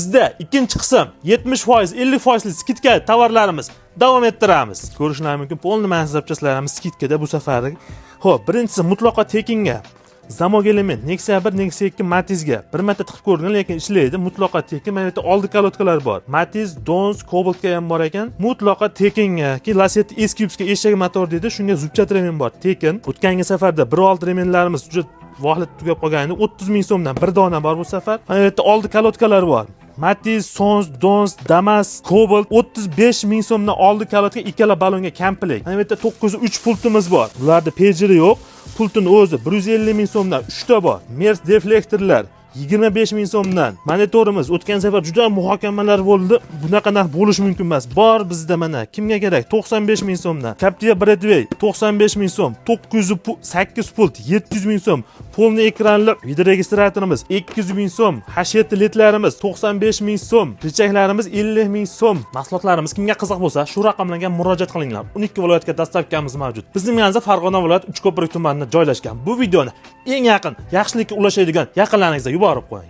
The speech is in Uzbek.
Bizda ikkinchi qism 70%, 50% skidka tovarlarimiz davom ettiramiz. Ko'rishingiz mumkin, polni mansiz zapchastlarimiz skidkada bu safar. Xo'p, birinchisi mutlaqo tekinga. Zamog element Nexia 1, Nexia 2 Matizga bir marta tiqib ko'rgan, lekin ishlaydi. Mutlaqo tekin. Mana bu yerda oldi kolodkalar bor. Matiz, Dons, Cobaltga ham bor ekan. Mutlaqo tekinga. Ki Lacetti S-Cubesga eshak motor dedi, shunga zubchat remen bor. Tekin. O'tgangi safarda 1.6 remenlarimiz juda vaqtli tugab qolgandi. 30 ming so'mdan bir dona bor bu safar. Mana bu yerda oldi kolodkalar bor. Matiz, Sons, Dons, Damas, Cobalt 35 ming so'mdan oldi kolodka ikkala balonga komplekt. Mana bu yerda 903 pultimiz bor. Bularda pejeri yo'q. Pultun o'zi 150 ming so'mdan 3 ta bor. Mers deflektorlar 25 ming so'mdan. Monitorimiz o'tgan safar juda muhokamalar bo'ldi. Bunaqa narx bo'lishi mumkin emas. Bor bizda mana. Kimga kerak? 95 ming so'mdan. Captiva Bradway 95 ming so'm. 908 pult 700 ming so'm. Polni ekranli video registratorimiz 200 ming so'm. H7 ledlarimiz 95 ming so'm. Richaklarimiz 50 ming so'm. Mahsulotlarimiz kimga qiziq bo'lsa, shu raqamlarga murojaat qilinglar. 12 viloyatga dostavkamiz mavjud. Bizning manzil Farg'ona viloyati Uchko'prik tumanida joylashgan. Bu videoni eng yaqin yaxshilikka ulashadigan yaqinlaringizga yuborib qo'ying.